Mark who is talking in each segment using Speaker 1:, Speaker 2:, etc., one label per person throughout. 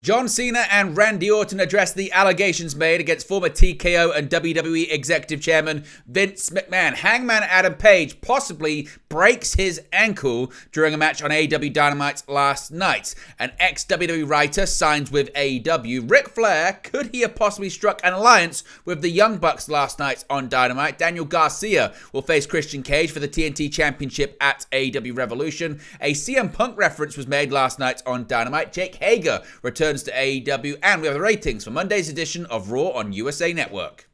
Speaker 1: John Cena and Randy Orton addressed the allegations made against former TKO and WWE Executive Chairman Vince McMahon. Hangman Adam Page possibly breaks his ankle during a match on AEW Dynamite last night. An ex-WWE writer signs with AEW. Ric Flair, could he have possibly struck an alliance with the Young Bucks last night on Dynamite? Daniel Garcia will face Christian Cage for the TNT Championship at AEW Revolution. A CM Punk reference was made last night on Dynamite. Jake Hager returns to AEW, and we have the ratings for Monday's edition of Raw on USA Network.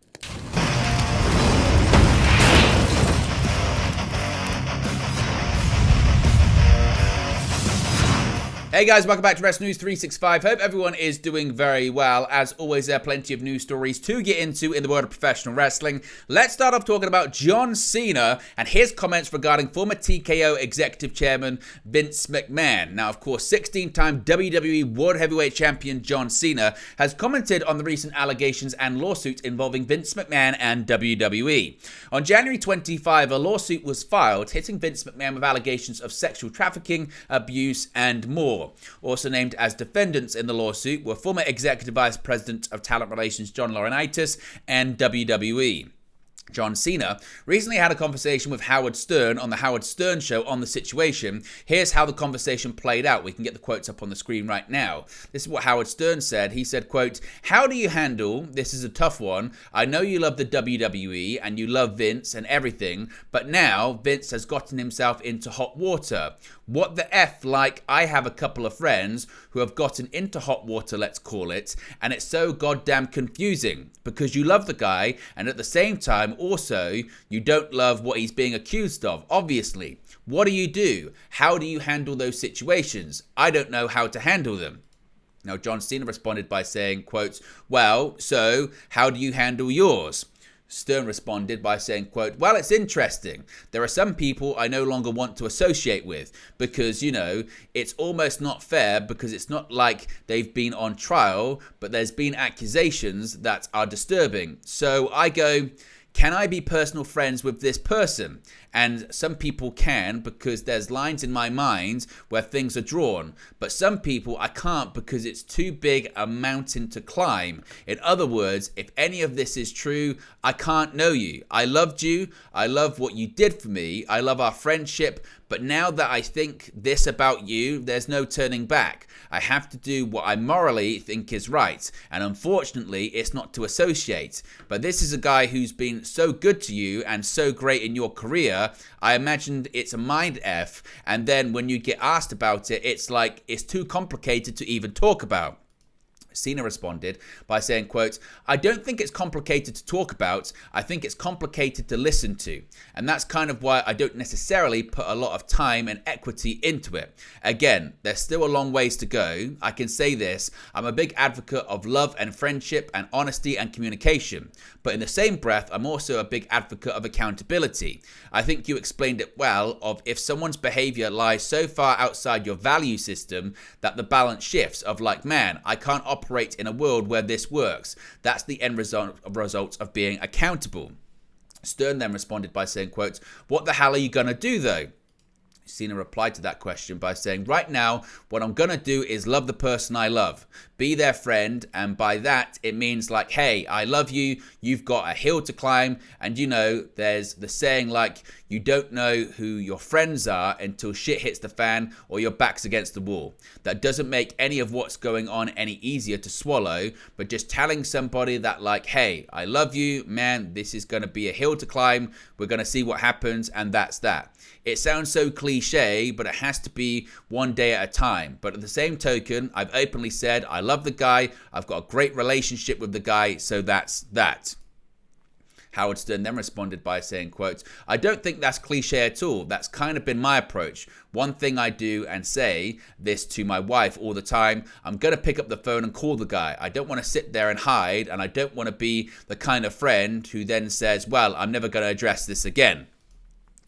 Speaker 1: Hey guys, welcome back to Wrestling News 365. Hope everyone is doing very well. As always, there are plenty of news stories to get into in the world of professional wrestling. Let's start off talking about John Cena and his comments regarding former TKO Executive Chairman Vince McMahon. Now, of course, 16-time WWE World Heavyweight Champion John Cena has commented on the recent allegations and lawsuits involving Vince McMahon and WWE. On January 25, a lawsuit was filed hitting Vince McMahon with allegations of sexual trafficking, abuse, and more. Also named as defendants in the lawsuit were former Executive Vice President of Talent Relations John Laurinaitis and WWE. John Cena recently had a conversation with Howard Stern on the Howard Stern Show on the situation. Here's how the conversation played out. We can get the quotes up on the screen right now. This is what Howard Stern said. He said, quote, "How do you handle, this is a tough one. I know you love the WWE and you love Vince and everything, but now Vince has gotten himself into hot water. What the F, like, I have a couple of friends who have gotten into hot water, let's call it, and it's so goddamn confusing because you love the guy and at the same time also you don't love what he's being accused of, obviously. What do? How do you handle those situations? I don't know how to handle them." Now, John Cena responded by saying, quote, "Well, so how do you handle yours?" Stern responded by saying, quote, "Well, it's interesting. There are some people I no longer want to associate with because, you know, it's almost not fair because it's not like they've been on trial, but there's been accusations that are disturbing. So I go, can I be personal friends with this person? And some people can because there's lines in my mind where things are drawn. But some people I can't because it's too big a mountain to climb. In other words, if any of this is true, I can't know you. I loved you. I love what you did for me. I love our friendship. But now that I think this about you, there's no turning back. I have to do what I morally think is right. And unfortunately, it's not to associate. But this is a guy who's been so good to you and so great in your career. I imagined it's a mind F. And then when you get asked about it, it's like it's too complicated to even talk about." Cena responded by saying, quote, "I don't think it's complicated to talk about. I think it's complicated to listen to. And that's kind of why I don't necessarily put a lot of time and equity into it. Again, there's still a long ways to go. I can say this, I'm a big advocate of love and friendship and honesty and communication. But in the same breath, I'm also a big advocate of accountability. I think you explained it well of if someone's behavior lies so far outside your value system that the balance shifts of like, man, I can't operate in a world where this works. That's the end result of being accountable." Stern then responded by saying, quote, "What the hell are you going to do though?" Cena replied to that question by saying, "Right now, what I'm going to do is love the person I love, be their friend, and by that, it means like, hey, I love you, you've got a hill to climb, and you know, there's the saying like, you don't know who your friends are until shit hits the fan or your back's against the wall. That doesn't make any of what's going on any easier to swallow, but just telling somebody that like, hey, I love you, man, this is going to be a hill to climb, we're going to see what happens, and that's that. It sounds so cliche, but it has to be one day at a time. But at the same token, I've openly said I love the guy, I've got a great relationship with the guy, so that's that." Howard Stern then responded by saying, quote, "I don't think that's cliche at all. That's kind of been my approach. One thing I do and say this to my wife all the time, I'm going to pick up the phone and call the guy. I don't want to sit there and hide, and I don't want to be the kind of friend who then says, well, I'm never going to address this again."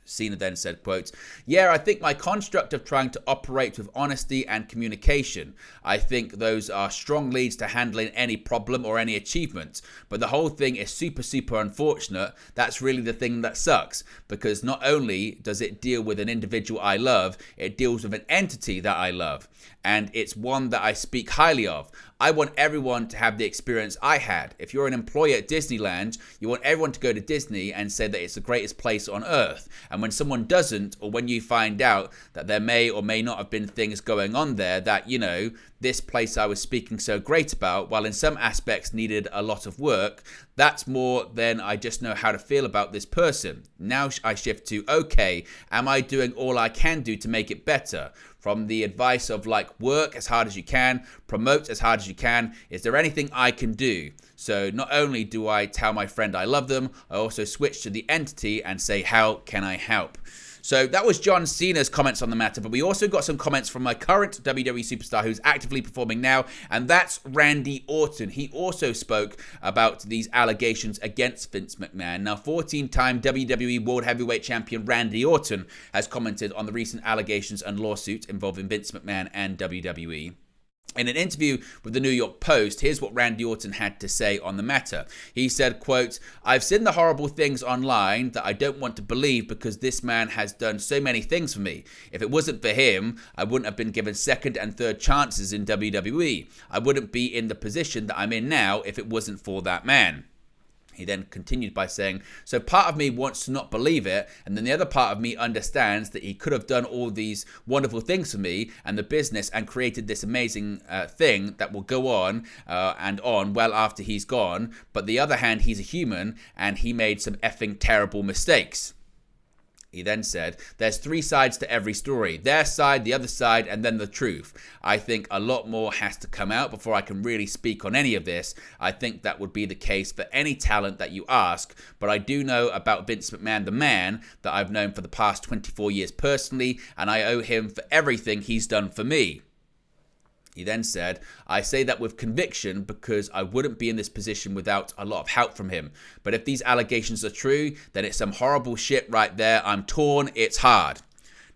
Speaker 1: Cena then said, quote, "Yeah, I think my construct of trying to operate with honesty and communication, I think those are strong leads to handling any problem or any achievement. But the whole thing is super unfortunate. That's really the thing that sucks, because not only does it deal with an individual I love, it deals with an entity that I love. And it's one that I speak highly of. I want everyone to have the experience I had. If you're an employee at Disneyland, you want everyone to go to Disney and say that it's the greatest place on earth. And when someone doesn't, or when you find out that there may or may not have been things going on there that, you know, this place I was speaking so great about, while in some aspects needed a lot of work, that's more than I just know how to feel about this person. Now I shift to, okay, am I doing all I can do to make it better? From the advice of like, work as hard as you can, promote as hard as you can. Is there anything I can do? So not only do I tell my friend I love them, I also switch to the entity and say, how can I help? So that was John Cena's comments on the matter, but we also got some comments from my current WWE superstar who's actively performing now, and that's Randy Orton. He also spoke about these allegations against Vince McMahon. Now, 14-time WWE World Heavyweight Champion Randy Orton has commented on the recent allegations and lawsuits involving Vince McMahon and WWE. In an interview with the New York Post, here's what Randy Orton had to say on the matter. He said, quote, "I've seen the horrible things online that I don't want to believe because this man has done so many things for me. If it wasn't for him, I wouldn't have been given second and third chances in WWE. I wouldn't be in the position that I'm in now if it wasn't for that man." He then continued by saying, "So part of me wants to not believe it, and then the other part of me understands that he could have done all these wonderful things for me and the business and created this amazing thing that will go on and on well after he's gone. But the other hand, he's a human and he made some effing terrible mistakes." He then said, "There's three sides to every story. Their side, the other side, and then the truth. I think a lot more has to come out before I can really speak on any of this. I think that would be the case for any talent that you ask, but I do know about Vince McMahon, the man, that I've known for the past 24 years personally, and I owe him for everything he's done for me." He then said, "I say that with conviction because I wouldn't be in this position without a lot of help from him. But if these allegations are true, then it's some horrible shit right there. I'm torn. It's hard."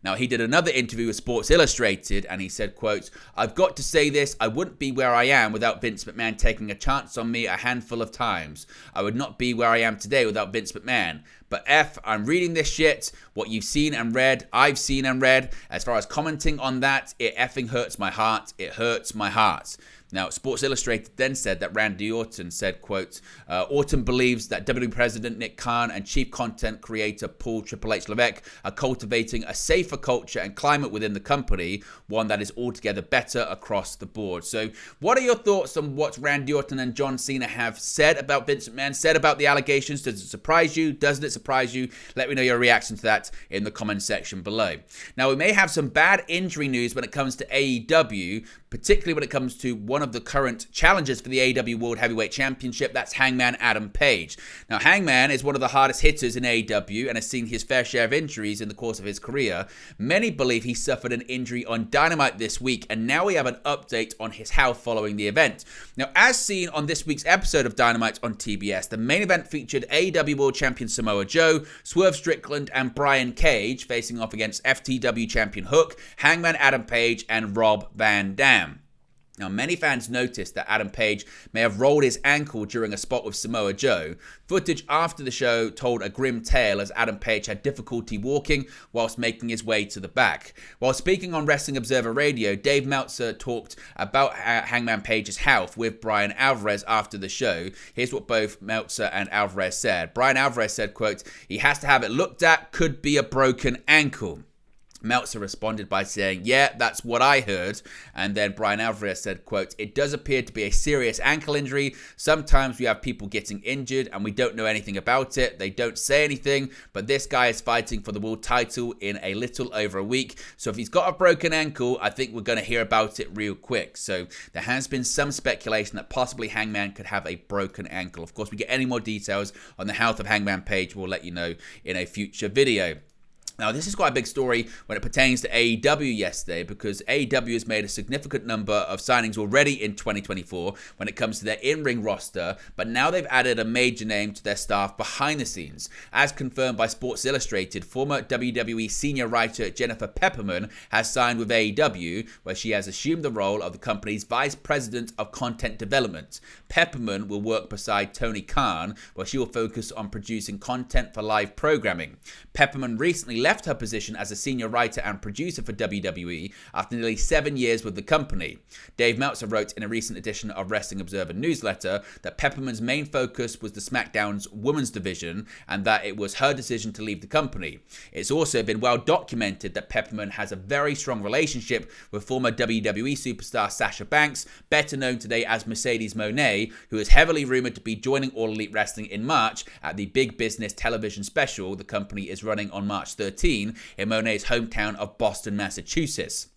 Speaker 1: Now, he did another interview with Sports Illustrated, and he said, quote, "I've got to say this, I wouldn't be where I am without Vince McMahon taking a chance on me a handful of times. I would not be where I am today without Vince McMahon. But I'm reading this shit, what you've seen and read, I've seen and read. As far as commenting on that, it effing hurts my heart. It hurts my heart." Now, Sports Illustrated then said that Randy Orton said, quote, "Orton believes that WWE President Nick Khan and Chief Content Creator Paul Triple H Levesque are cultivating a safer culture and climate within the company, one that is altogether better across the board." So what are your thoughts on what Randy Orton and John Cena have said about Vince McMahon, said about the allegations? Does it surprise you? Doesn't it surprise you? Let me know your reaction to that in the comment section below. Now, we may have some bad injury news when it comes to AEW, particularly when it comes to one of the current challengers for the AEW World Heavyweight Championship. That's Hangman Adam Page. Now, Hangman is one of the hardest hitters in AEW and has seen his fair share of injuries in the course of his career. Many believe he suffered an injury on Dynamite this week, and now we have an update on his health following the event. Now, as seen on this week's episode of Dynamite on TBS, the main event featured AEW World Champion Samoa Joe, Swerve Strickland, and Brian Cage facing off against FTW Champion Hook, Hangman Adam Page, and Rob Van Dam. Now, many fans noticed that Adam Page may have rolled his ankle during a spot with Samoa Joe. Footage after the show told a grim tale as Adam Page had difficulty walking whilst making his way to the back. While speaking on Wrestling Observer Radio, Dave Meltzer talked about Hangman Page's health with Brian Alvarez after the show. Here's what both Meltzer and Alvarez said. Brian Alvarez said, quote, "He has to have it looked at, could be a broken ankle." Meltzer responded by saying, "Yeah, that's what I heard." And then Brian Alvarez said, quote, "It does appear to be a serious ankle injury. Sometimes we have people getting injured and we don't know anything about it. They don't say anything, but this guy is fighting for the world title in a little over a week. So if he's got a broken ankle, I think we're going to hear about it real quick." So there has been some speculation that possibly Hangman could have a broken ankle. Of course, we get any more details on the health of Hangman Page, we'll let you know in a future video. Now, this is quite a big story when it pertains to AEW yesterday, because AEW has made a significant number of signings already in 2024 when it comes to their in-ring roster, but now they've added a major name to their staff behind the scenes. As confirmed by Sports Illustrated, former WWE senior writer Jennifer Pepperman has signed with AEW, where she has assumed the role of the company's Vice President of Content Development. Pepperman will work beside Tony Khan, where she will focus on producing content for live programming. Pepperman recently left her position as a senior writer and producer for WWE after nearly 7 years with the company. Dave Meltzer wrote in a recent edition of Wrestling Observer newsletter that Pepperman's main focus was the SmackDown's women's division and that it was her decision to leave the company. It's also been well documented that Pepperman has a very strong relationship with former WWE superstar Sasha Banks, better known today as Mercedes Moné, who is heavily rumored to be joining All Elite Wrestling in March at the Big Business television special the company is running on March 13 in Moné's hometown of Boston, Massachusetts.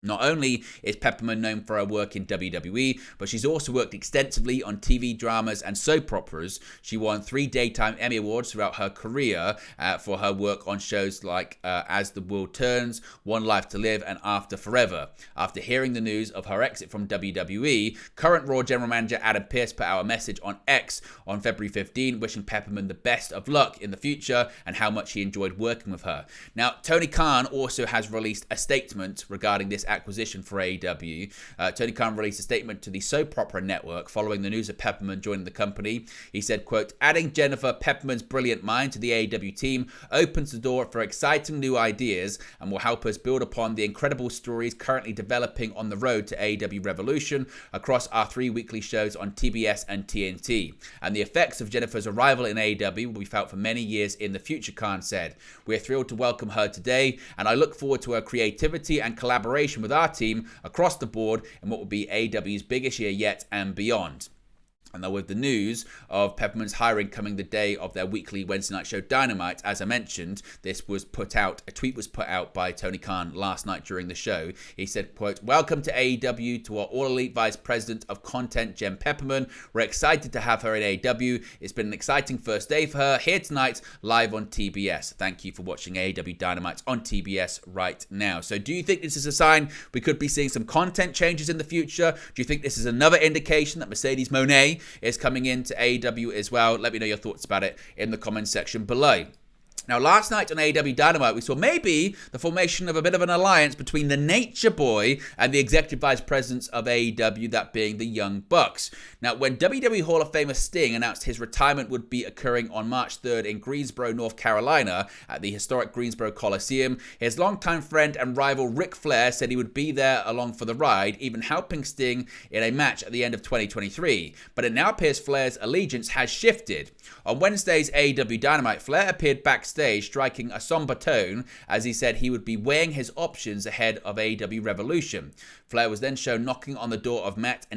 Speaker 1: Not only is Pepperman known for her work in WWE, but she's also worked extensively on TV dramas and soap operas. She won 3 Daytime Emmy Awards throughout her career for her work on shows like As the World Turns, One Life to Live, and After Forever. After hearing the news of her exit from WWE, current Raw General Manager Adam Pearce put out a message on X on February 15, wishing Pepperman the best of luck in the future and how much he enjoyed working with her. Now, Tony Khan also has released a statement regarding this acquisition for AEW. Tony Khan released a statement to the soap opera network following the news of Pepperman joining the company. He said, quote, "Adding Jennifer Pepperman's brilliant mind to the AEW team opens the door for exciting new ideas and will help us build upon the incredible stories currently developing on the road to AEW Revolution across our 3 weekly shows on TBS and TNT. And the effects of Jennifer's arrival in AEW will be felt for many years in the future," Khan said. "We're thrilled to welcome her today, and I look forward to her creativity and collaboration with our team across the board in what will be AEW's biggest year yet and beyond." And now with the news of Pepperman's hiring coming the day of their weekly Wednesday night show Dynamite, as I mentioned, a tweet was put out by Tony Khan last night during the show. He said, quote, "Welcome to AEW to our All Elite Vice President of Content, Jen Pepperman. We're excited to have her in AEW. It's been an exciting first day for her here tonight, live on TBS. Thank you for watching AEW Dynamite on TBS right now." So do you think this is a sign we could be seeing some content changes in the future? Do you think this is another indication that Mercedes Moné is coming into AEW as well? Let me know your thoughts about it in the comments section below. Now, last night on AEW Dynamite, we saw maybe the formation of a bit of an alliance between the Nature Boy and the Executive Vice Presidents of AEW, that being the Young Bucks. Now, when WWE Hall of Famer Sting announced his retirement would be occurring on March 3rd in Greensboro, North Carolina, at the historic Greensboro Coliseum, his longtime friend and rival Ric Flair said he would be there along for the ride, even helping Sting in a match at the end of 2023. But it now appears Flair's allegiance has shifted. On Wednesday's AEW Dynamite, Flair appeared backstage striking a somber tone as he said he would be weighing his options ahead of AEW Revolution. Flair was then shown knocking on the door of Matthew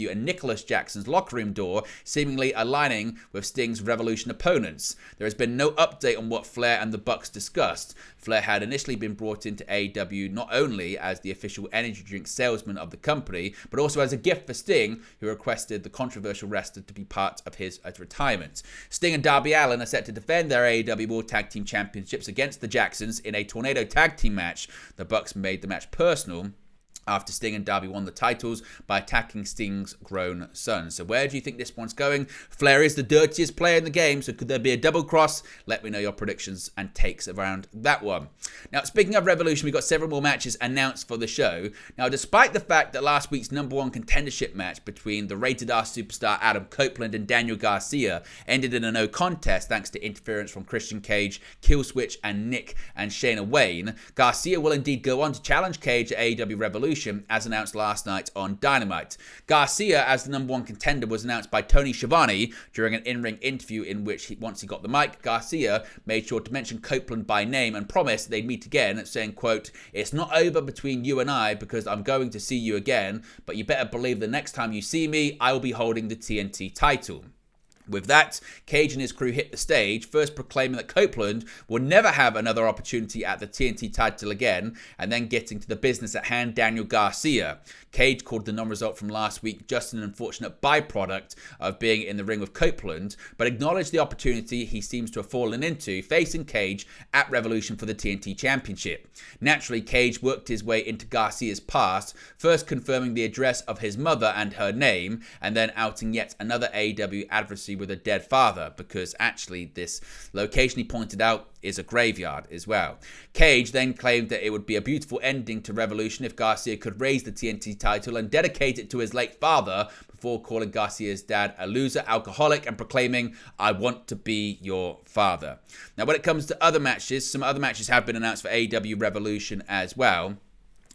Speaker 1: and Nicholas Jackson's locker room door, seemingly aligning with Sting's Revolution opponents. There has been no update on what Flair and the Bucks discussed. Flair had initially been brought into AEW not only as the official energy drink salesman of the company, but also as a gift for Sting, who requested the controversial wrestler to be part of his retirement. Sting and Darby Allin are set to defend their AEW World Tag Team Championships against the Jacksons in a Tornado Tag Team match. The Bucks made the match personal after Sting and Darby won the titles by attacking Sting's grown son. So where do you think this one's going? Flair is the dirtiest player in the game, so could there be a double cross? Let me know your predictions and takes around that one. Now, speaking of Revolution, we've got several more matches announced for the show. Now, despite the fact that last week's #1 contendership match between the Rated R superstar Adam Copeland and Daniel Garcia ended in a no contest thanks to interference from Christian Cage, Killswitch, and Nick and Shayna Wayne, Garcia will indeed go on to challenge Cage at AEW Revolution, as announced last night on Dynamite. Garcia, as the #1 contender, was announced by Tony Schiavone during an in-ring interview in which, once he got the mic, Garcia made sure to mention Copeland by name and promised they'd meet again, saying, quote, "It's not over between you and I because I'm going to see you again, but you better believe the next time you see me, I will be holding the TNT title." With that, Cage and his crew hit the stage, first proclaiming that Copeland will never have another opportunity at the TNT title again, and then getting to the business at hand, Daniel Garcia. Cage called the non-result from last week just an unfortunate byproduct of being in the ring with Copeland, but acknowledged the opportunity he seems to have fallen into, facing Cage at Revolution for the TNT Championship. Naturally, Cage worked his way into Garcia's past, first confirming the address of his mother and her name, and then outing yet another AEW adversary with a dead father, because actually this location he pointed out is a graveyard as well. Cage then claimed that it would be a beautiful ending to Revolution if Garcia could raise the TNT title and dedicate it to his late father, before calling Garcia's dad a loser, alcoholic, and proclaiming, "I want to be your father." Now, when it comes to other matches, some other matches have been announced for AEW Revolution as well.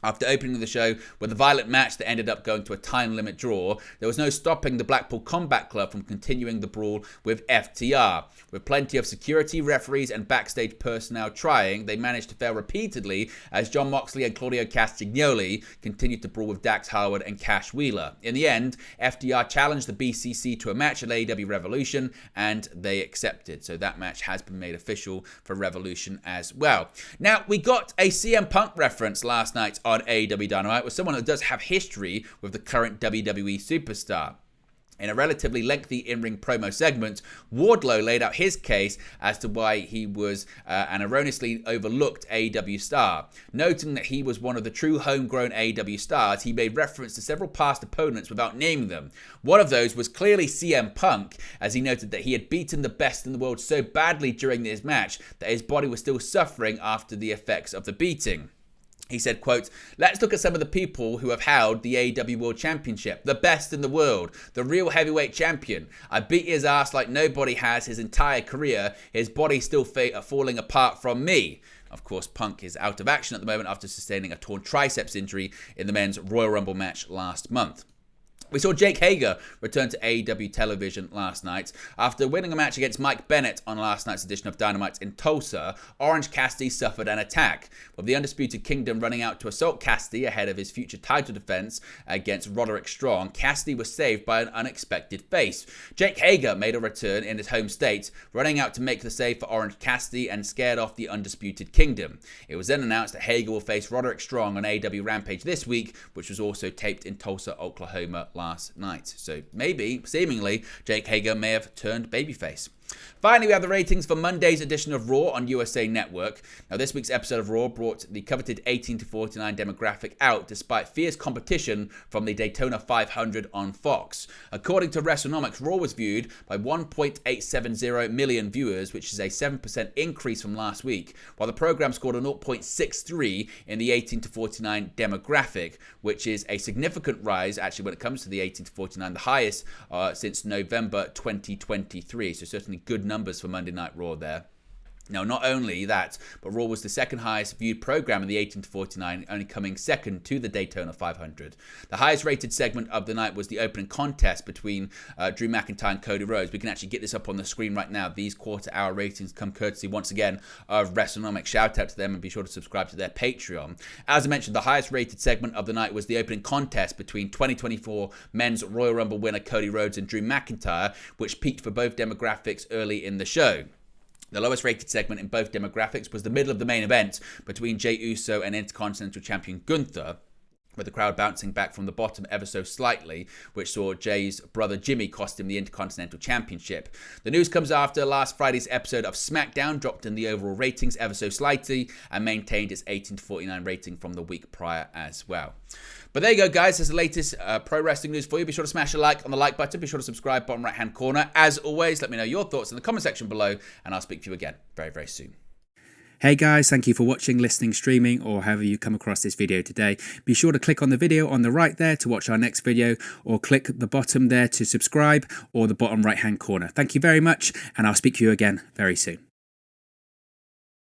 Speaker 1: After opening the show with a violent match that ended up going to a time limit draw, there was no stopping the Blackpool Combat Club from continuing the brawl with FTR. With plenty of security, referees, and backstage personnel trying, they managed to fail repeatedly as Jon Moxley and Claudio Castagnoli continued to brawl with Dax Harwood and Cash Wheeler. In the end, FTR challenged the BCC to a match at AEW Revolution, and they accepted. So that match has been made official for Revolution as well. Now, we got a CM Punk reference last night on AEW Dynamite with someone that does have history with the current WWE superstar. In a relatively lengthy in-ring promo segment, Wardlow laid out his case as to why he was an erroneously overlooked AEW star. Noting that he was one of the true homegrown AEW stars, he made reference to several past opponents without naming them. One of those was clearly CM Punk, as he noted that he had beaten the best in the world so badly during this match that his body was still suffering after the effects of the beating. He said, quote, "Let's look at some of the people who have held the AEW World Championship. The best in the world. The real heavyweight champion. I beat his ass like nobody has his entire career. His body's still falling apart from me." Of course, Punk is out of action at the moment after sustaining a torn triceps injury in the men's Royal Rumble match last month. We saw Jake Hager return to AEW television last night. After winning a match against Mike Bennett on last night's edition of Dynamite in Tulsa, Orange Cassidy suffered an attack, with the Undisputed Kingdom running out to assault Cassidy ahead of his future title defense against Roderick Strong. Cassidy was saved by an unexpected face. Jake Hager made a return in his home state, running out to make the save for Orange Cassidy and scared off the Undisputed Kingdom. It was then announced that Hager will face Roderick Strong on AEW Rampage this week, which was also taped in Tulsa, Oklahoma last night. So maybe, seemingly, Jake Hager may have turned babyface. Finally, we have the ratings for Monday's edition of Raw on USA Network. Now, this week's episode of Raw brought the coveted 18 to 49 demographic out despite fierce competition from the Daytona 500 on Fox. According to WrestleNomics, Raw was viewed by 1.870 million viewers, which is a 7% increase from last week, while the program scored a 0.63 in the 18 to 49 demographic, which is a significant rise, actually, when it comes to the 18 to 49, the highest since November 2023. So certainly good numbers for Monday Night Raw there. Now, not only that, but Raw was the second highest viewed program in the 18 to 49, only coming second to the Daytona 500. The highest rated segment of the night was the opening contest between Drew McIntyre and Cody Rhodes. We can actually get this up on the screen right now. These quarter-hour ratings come courtesy, once again, of WrestleNomics. Shout out to them and be sure to subscribe to their Patreon. As I mentioned, the highest rated segment of the night was the opening contest between 2024 Men's Royal Rumble winner Cody Rhodes and Drew McIntyre, which peaked for both demographics early in the show. The lowest rated segment in both demographics was the middle of the main event between Jey Uso and Intercontinental Champion Gunther, with the crowd bouncing back from the bottom ever so slightly, which saw Jay's brother Jimmy cost him the Intercontinental Championship. The news comes after last Friday's episode of SmackDown dropped in the overall ratings ever so slightly and maintained its 18 to 49 rating from the week prior as well. But there you go, guys. That's the latest pro wrestling news for you. Be sure to smash a like on the like button. Be sure to subscribe, bottom right-hand corner. As always, let me know your thoughts in the comment section below, and I'll speak to you again very, very soon.
Speaker 2: Hey guys, thank you for watching, listening, streaming, or however you come across this video today. Be sure to click on the video on the right there to watch our next video, or click the bottom there to subscribe, or the bottom right-hand corner. Thank you very much, and I'll speak to you again very soon.